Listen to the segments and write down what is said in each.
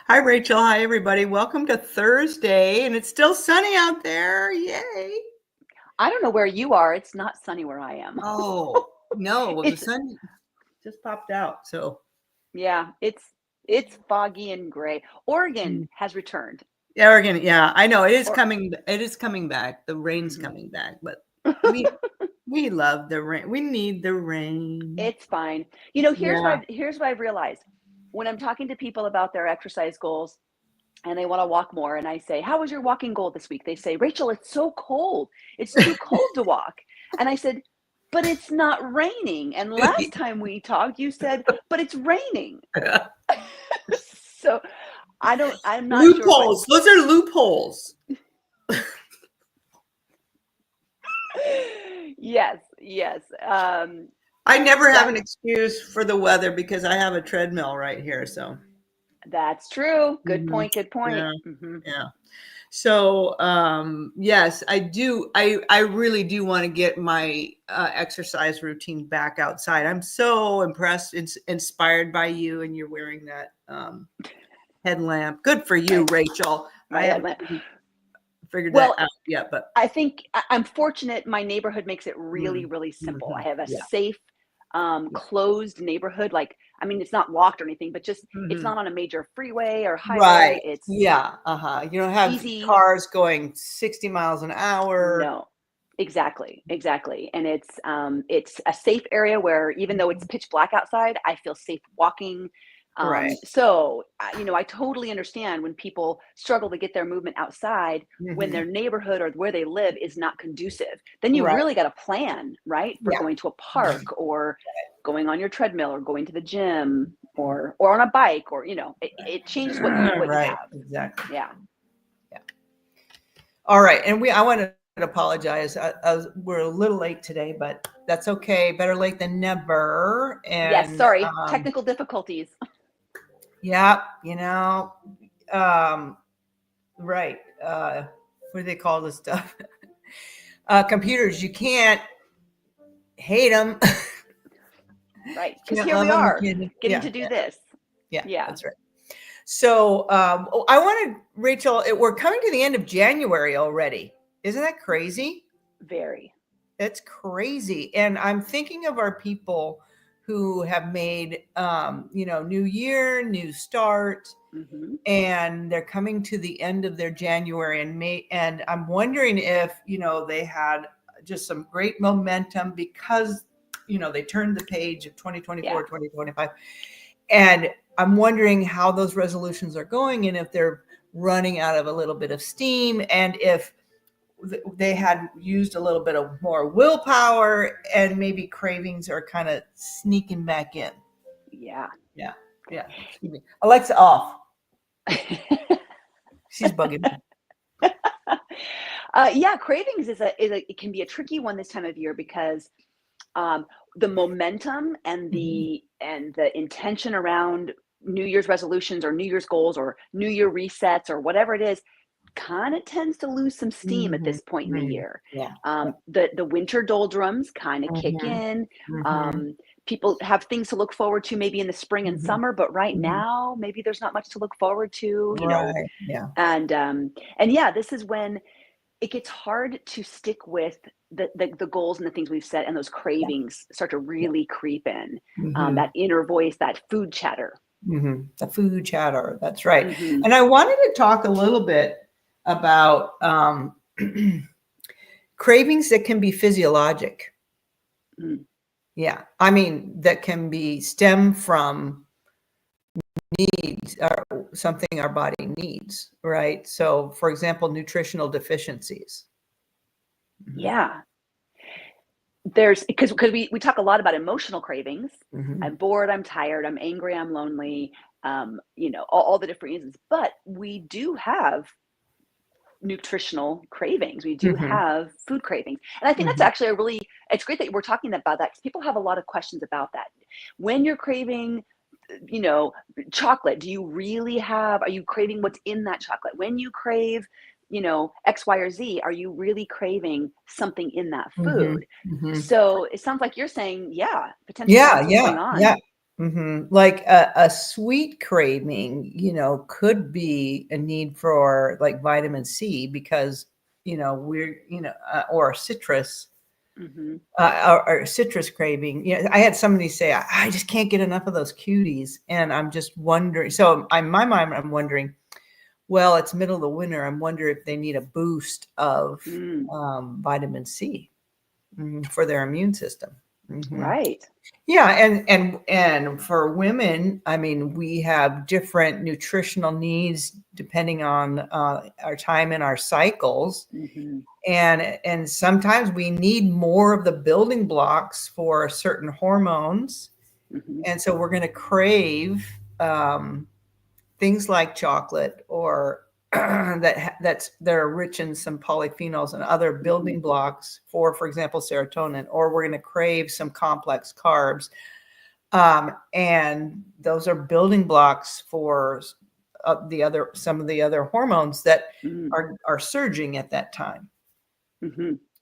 Hi, Rachel. Hi, everybody. Welcome to Thursday, and it's still sunny out there. Yay. I don't know where you are. It's not sunny where I am. Oh, no. Well, the It's sun just popped out. So, yeah, it's foggy and gray. Oregon mm. has returned. Yeah, we're gonna, yeah, I know it is Or coming. It is coming back. The rain's mhm. coming back, but we love the rain. We need the rain. It's fine. You know, Yeah. here's what I've realized. When I'm talking to people about their exercise goals and they want to walk more, and I say, "How was your walking goal this week?" They say, "Rachel, it's so cold. It's too cold to walk." And I said, "But it's not raining." And last time we talked, you said, "But it's raining." So I'm not sure if I Loopholes. Those are loopholes. Yes, yes. I never have That an excuse for the weather because I have a treadmill right here. So, that's true. Good mhm. point. Good point. Yeah. Hmm. Yeah. So, yes, I do. I really do want to get my exercise routine back outside. I'm so impressed, inspired by you, and you're wearing that headlamp. Good for you, My Rachel. I my haven't headlamp. figured that Well, out yet, but I think I'm fortunate. My neighborhood makes it really, mm, really simple. I mhm, have a yeah, safe, yeah, closed neighborhood. Like, I mean, it's not locked or anything, but just it's mhm. not on a major freeway or Right. highway. It's Yeah. Uh-huh. You don't have easy. cars going 60 miles an hour. No, exactly, exactly. And it's a safe area where even though it's pitch black outside, I feel safe walking. Right. I totally understand when people struggle to get their movement outside when Hmm. their neighborhood or where they live is not conducive. Then you Right. really got to plan, right, for Yeah. going to a park or going on your treadmill or going to the gym or on a bike or it changes what you Right. have. Exactly. Yeah. Yeah. All right, and I want to apologize. We're a little late today, but that's okay. Better late than never. Yes. And Sorry. Technical difficulties. yeah, um, right. What do they call this stuff? Computers. You can't hate them. Right. Because Can't here love we them. are getting Yeah, to do this. yeah, Yeah. that's right. So I wanted Rachel. We're coming to the end of January already. Isn't that crazy? Very. It's crazy. And I'm thinking of our people who have made, new year, new start, Hmm. and they're coming to the end of their January and May. And I'm wondering if, they had just some great momentum because, they turned the page of Yeah. 2024, 2025. And I'm wondering how those resolutions are going and if they're running out of a little bit of steam and if they had used a little bit of more willpower and maybe cravings are kind of sneaking back in. Yeah. Yeah. Yeah. Excuse me. Alexa off. She's bugging me. Yeah, cravings it can be a tricky one this time of year because um, the momentum and Mhm. the intention around New Year's resolutions or New Year's goals or New Year resets or whatever it is kind of tends to lose some steam at Mhm. this point in the Mhm. year. Yeah. The winter doldrums kind of kick Mhm. in. Mhm. Um, People have things to look forward to maybe in the spring and Mhm. summer, but right Mhm. now maybe there's not much to look forward to. Right. Yeah. And yeah, this is when it gets hard to stick with the goals and the things we've set, and those Yeah. cravings start to Yeah. really creep in. Mhm. That inner voice, that food chatter. Mhm. The food chatter. That's right. Hmm. And I wanted to talk a little bit about cravings that can be physiologic. Mm. Yeah. I mean, that can be stem from needs or something our body needs, right? So, for example, nutritional deficiencies. Mhm. Yeah, there's because we talk a lot about emotional cravings. Mhm. I'm bored, I'm tired, I'm angry, I'm lonely. All the different reasons, but we do have nutritional cravings. We do Mhm. have food cravings. And I think that's Mhm. actually it's great that we're talking about that because people have a lot of questions about that. When you're craving, you know, chocolate, are you craving what's in that chocolate? When you crave, X, Y, or Z, are you really craving something in that Mhm. food? Mhm. So it sounds like you're saying, yeah, potentially Yeah, that's what's yeah, going on. yeah. Like a sweet craving, could be a need for like vitamin C because, or citrus, or citrus craving. I had somebody say, I just can't get enough of those cuties. And I'm just wondering. So in my mind, I'm wondering, well, it's middle of the winter. I'm wondering if they need a boost of vitamin C for their immune system. Right. Yeah, and for women, I mean, we have different nutritional needs depending on our time in our cycles, and sometimes we need more of the building blocks for certain hormones, and so we're going to crave things like chocolate or they're rich in some polyphenols and other building blocks for example, serotonin, or we're going to crave some complex carbs. And those are building blocks for some of the other hormones that are surging at that time.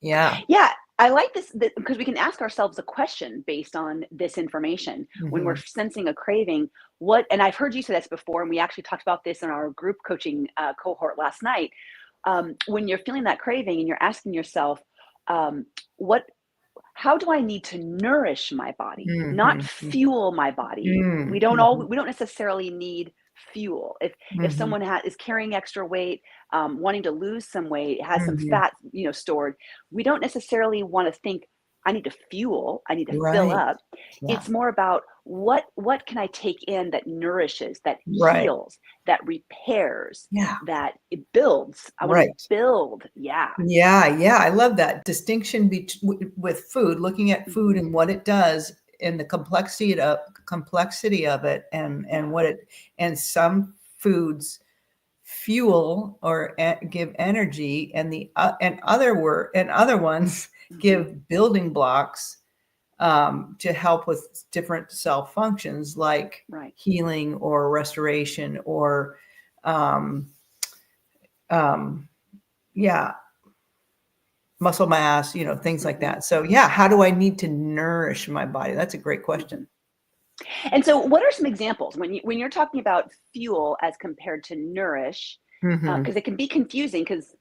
Yeah. Yeah. I like this because we can ask ourselves a question based on this information when we're sensing a craving. And I've heard you say this before, and we actually talked about this in our group coaching cohort last night. When you're feeling that craving and you're asking yourself, how do I need to nourish my body, not fuel my body? We don't necessarily need fuel. If someone is carrying extra weight, wanting to lose some weight, has some fat, stored, we don't necessarily want to think, I need to fuel, I need to fill up. Yeah. It's more about what can I take in that nourishes, that heals, that repairs, that it builds. I want to build. Yeah. I love that distinction with food, looking at food and what it does and the complexity of it and what it, and some foods fuel or give energy, and other ones give building blocks to help with different cell functions like healing or restoration or muscle mass, things like that. So how do I need to nourish my body? That's a great question. And so what are some examples when you're talking about fuel as compared to nourish? Because it can be confusing because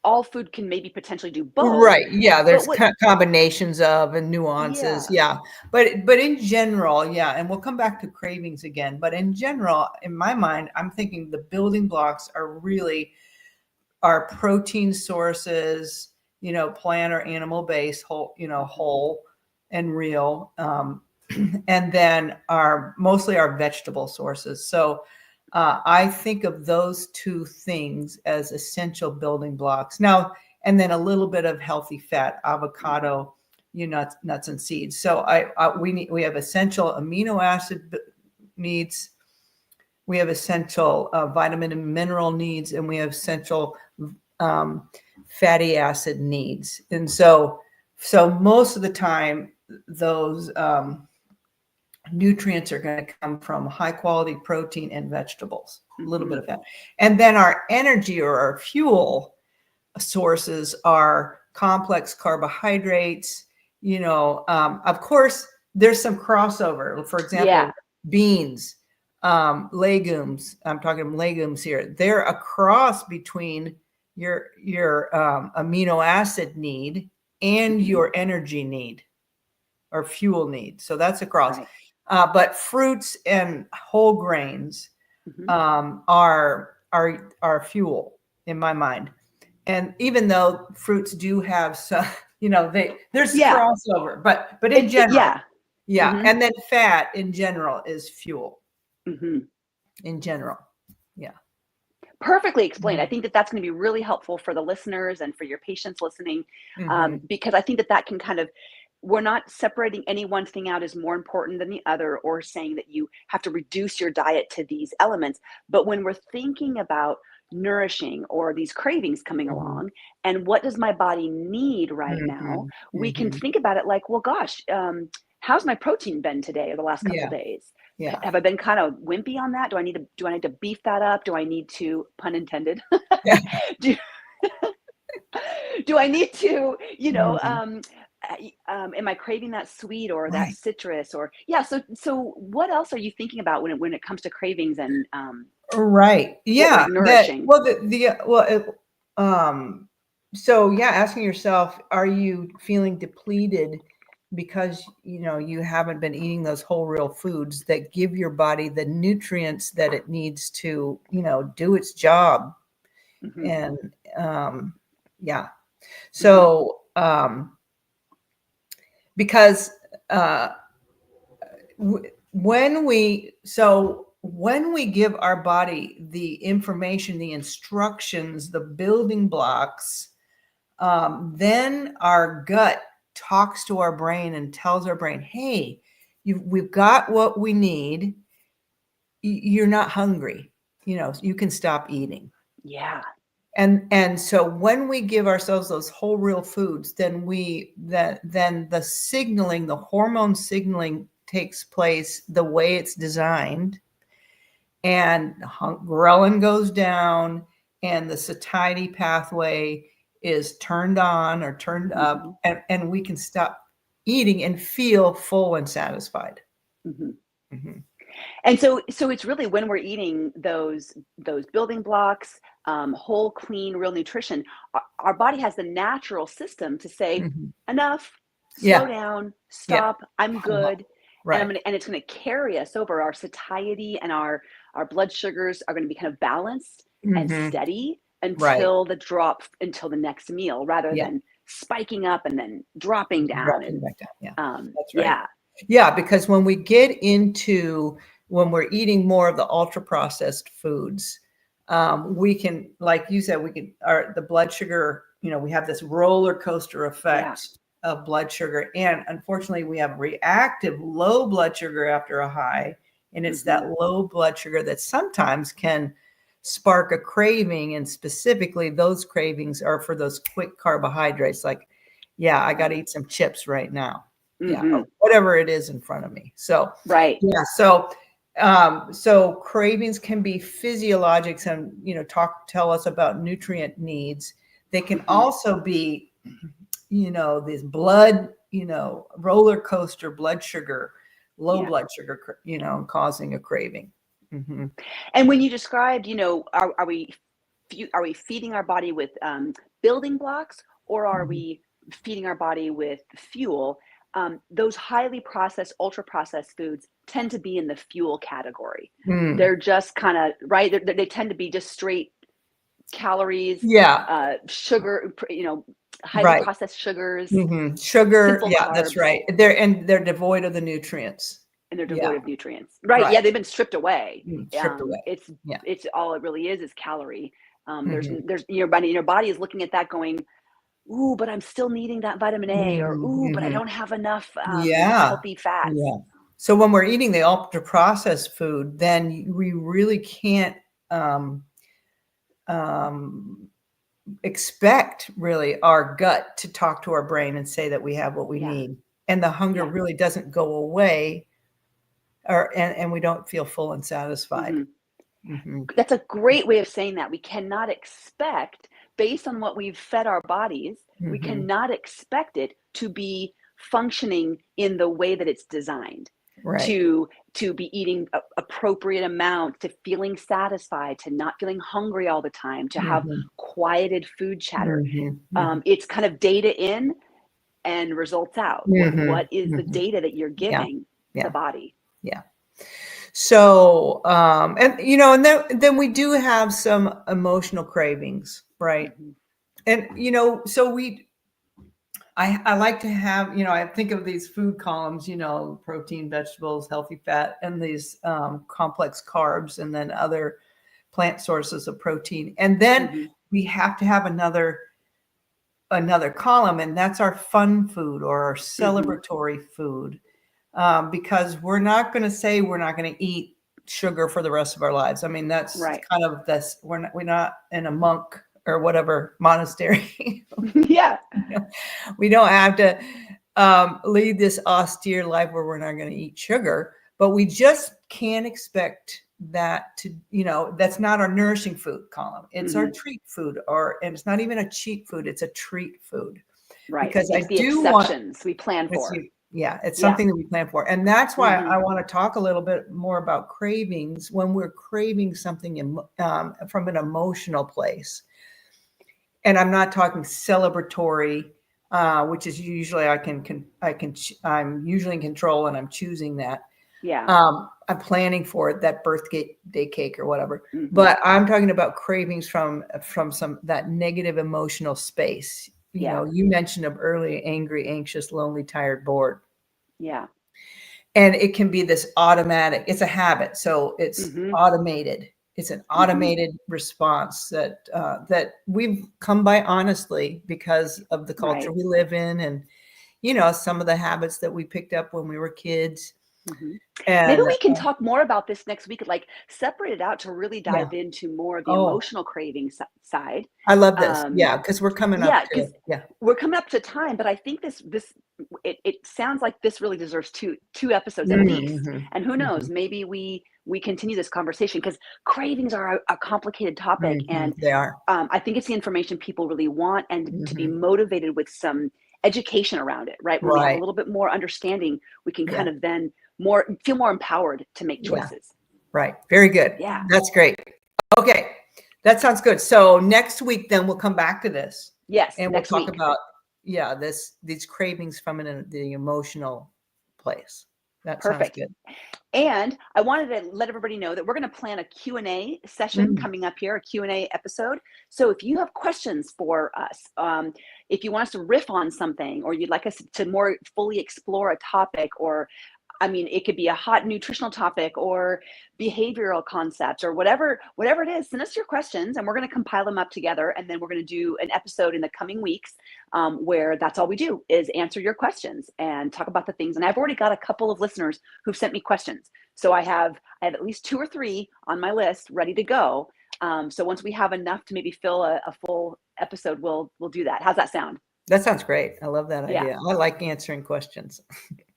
all food can maybe potentially do both. Right. Yeah. There's combinations of and nuances. Yeah. But in general, and we'll come back to cravings again. But in general, in my mind, I'm thinking the building blocks are really our protein sources, plant or animal based, whole and real. And then mostly our vegetable sources. So I think of those two things as essential building blocks. Now, and then a little bit of healthy fat, avocado, nuts and seeds. So we have essential amino acid needs, we have essential vitamin and mineral needs, and we have essential fatty acid needs. And so most of the time, those nutrients are going to come from high quality protein and vegetables, a little bit of fat. And then our energy or our fuel sources are complex carbohydrates. Of course, there's some crossover. For example, beans, legumes. I'm talking legumes here. They're a cross between your amino acid need and your energy need or fuel need. So that's a cross. But fruits and whole grains are fuel in my mind. And even though fruits do have some, there's crossover, but in general, and then fat in general is fuel. In general, Perfectly explained. I think that that's going to be really helpful for the listeners and for your patients listening, because I think that can kind of, we're not separating any one thing out as more important than the other or saying that you have to reduce your diet to these elements. But when we're thinking about nourishing or these cravings coming along and what does my body need right now, we can think about it like, well, gosh, how's my protein been today or the last couple of days? Have I been kind of wimpy on that? Do I need to beef that up? Do I need to, pun intended, do I need to, am I craving that sweet or that Right. citrus or yeah? So what else are you thinking about when it comes to cravings and Right. what we're Yeah. nourishing? So yeah, asking yourself, are you feeling depleted because you haven't been eating those whole real foods that give your body the nutrients that it needs to, do its job. Hmm. And yeah. Hmm. So because uh when we give our body the information, the instructions, the building blocks, then our gut talks to our brain and tells our brain, hey, we've got what we need. You're not hungry, you can stop eating. Yeah. And so when we give ourselves those whole real foods, then then the signaling, the hormone signaling takes place the way it's designed, and ghrelin goes down, and the satiety pathway is turned on or turned Hmm. up, and we can stop eating and feel full and satisfied. Hmm. Mhm. And so it's really when we're eating those building blocks, whole, clean, real nutrition, our body has the natural system to say, Mhm. enough, slow Yeah, down, yeah, stop, I'm good. right. And it's going to carry us over. Our satiety and our blood sugars are going to be kind of balanced and Mhm. steady Right. until the next meal, rather Yeah, than spiking up and then dropping down. dropping And back down. Yeah, that's right. yeah. Yeah, because when we're eating more of the ultra processed foods, we can, like you said, the blood sugar, we have this roller coaster Yeah. effect of blood sugar. And unfortunately, we have reactive low blood sugar after a high. And it's Hmm. that low blood sugar that sometimes can spark a craving. And specifically, those cravings are for those quick carbohydrates. Like, yeah, I got to eat some chips right now. Yeah, or Hmm. whatever it is in front of me. So Right. yeah, so cravings can be physiologic, and tell us about nutrient needs. They can Hmm. also be, this blood, roller coaster blood sugar, low Yeah. blood sugar, causing a craving. Hmm. And when you described, are we feeding our body with building blocks, or are Hmm. we feeding our body with fuel? Those highly processed, ultra processed foods tend to be in the fuel category. Mm. They're just kind of right. They tend to be just straight calories, Yeah, sugar, highly right. processed sugars, Sugar, simple yeah, that's carbs, right. They're devoid of the nutrients. and they're Yeah, devoid of nutrients. Right? right. Yeah, they've been stripped away. Stripped away. It's Yeah. it's all it really is calorie. Hmm. There's your body is looking at that going, ooh, but I'm still needing that vitamin A, or ooh, but I Hmm. don't have enough Yeah. healthy fats. Yeah. So when we're eating the ultra processed food, then we really can't um, um, expect really our gut to talk to our brain and say that we have what we Yeah, need. And the hunger yeah. really doesn't go away, and we don't feel full and satisfied. Hmm. Hmm. That's a great way of saying that. We cannot expect, based on what we've fed our bodies, we Hmm. cannot expect it to be functioning in the way that it's designed. Right. To be eating appropriate amounts, to feeling satisfied, to not feeling hungry all the time, to have Hmm. quieted food chatter. Hmm. Hmm. It's kind of data in and results out. Hmm. What is the Hmm. data that you're Yeah. giving the Yeah. body? Yeah. So, and then we do have some emotional cravings, right? Hmm. And so I like to have, I think of these food columns, protein, vegetables, healthy fat, and these complex carbs, and then other plant sources of protein. And then Hmm. we have to have another column, and that's our fun food or our Hmm. celebratory food, because we're not going to say we're not going to eat sugar for the rest of our lives. I mean, that's Right. kind of this. We're not in a monk or whatever monastery. Yeah. We don't have to lead this austere life where we're not going to eat sugar, but we just can't expect that to, that's not our nourishing food column. It's our Hmm. treat food, and it's not even a cheat food. It's a treat food. Right. because I It's the do want, exceptions we plan for. it's something that we plan for. And that's why I want to talk a little bit more about cravings when we're craving something from an emotional place. And I'm not talking celebratory, which is usually I'm usually in control and I'm choosing that. Yeah. I'm planning for it, that birthday cake or whatever. But I'm talking about cravings from that negative emotional space. You know, you mentioned them earlier: angry, anxious, lonely, tired, bored. Yeah. And it can be this automatic. It's a habit, so it's automated. It's an automated response that we've come by honestly because of the culture we live in, and some of the habits that we picked up when we were kids. And maybe we can talk more about this next week, like separate it out to really dive into more of the emotional craving side. I love this. Because we're coming up to we're coming up to time, but I think it sounds like this really deserves two episodes at least. And who knows, maybe we continue this conversation, because cravings are a complicated topic, and they are. I think it's the information people really want, and to be motivated with some education around it, right? When we have a little bit more understanding, we can kind of then feel more empowered to make choices. Right. Very good. Yeah. That's great. Okay. That sounds good. So next week, then we'll come back to this. Yes. And we'll talk about, these cravings from the emotional place. That sounds good. And I wanted to let everybody know that we're going to plan a Q&A session coming up here, a Q&A episode. So if you have questions for us, if you want us to riff on something, or you'd like us to more fully explore a topic, or it could be a hot nutritional topic or behavioral concepts or whatever it is, send us your questions and we're going to compile them up together. And then we're going to do an episode in the coming weeks where that's all we do is answer your questions and talk about the things. And I've already got a couple of listeners who've sent me questions. So I have at least 2 or 3 on my list ready to go. So once we have enough to maybe fill a full episode, we'll do that. How's that sound? That sounds great. I love that idea. I like answering questions.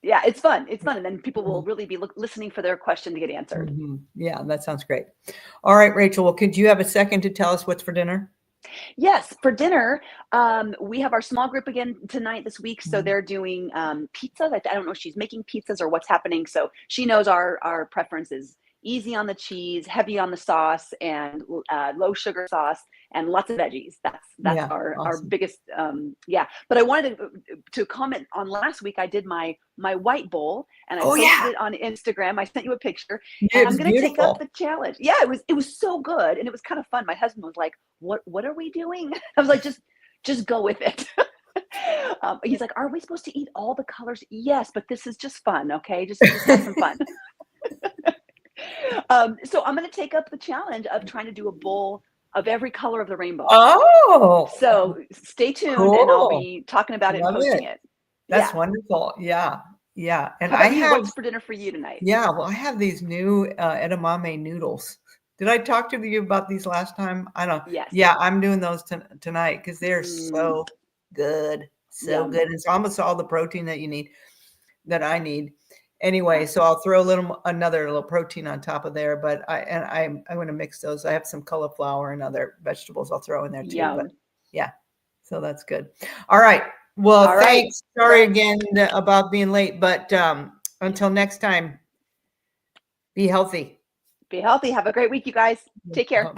Yeah, it's fun. It's fun. And then people will really be listening for their question to get answered. Yeah, that sounds great. All right, Rachel. Well, could you have a second to tell us what's for dinner? Yes, for dinner, we have our small group again tonight this week. So they're doing pizzas. I don't know if she's making pizzas or what's happening. So she knows our preference is easy on the cheese, heavy on the sauce, and low sugar sauce, and lots of veggies. That's our biggest. But I wanted to comment on last week. I did my white bowl, and I posted it on Instagram. I sent you a picture, and I'm going to take up the challenge. Yeah, it was so good, and it was kind of fun. My husband was like, "What are we doing?" I was like, "Just go with it." He's like, "Are we supposed to eat all the colors?" Yes, but this is just fun. Okay, just have some fun. So I'm going to take up the challenge of trying to do a bowl of every color of the rainbow. Oh, so stay tuned, and I'll be talking about it and posting it. That's wonderful. Yeah. And what's for dinner for you tonight? Yeah, well, I have these new edamame noodles. Did I talk to you about these last time? I don't. Yes. Yeah, I'm doing those tonight because they're so good, good. It's almost all the protein that I need. Anyway, so I'll throw another little protein on top of there, but I'm going to mix those. I have some cauliflower and other vegetables I'll throw in there too. But so that's good. All right. Well, thanks. Sorry again about being late, but until next time, be healthy. Be healthy. Have a great week, you guys. Take care.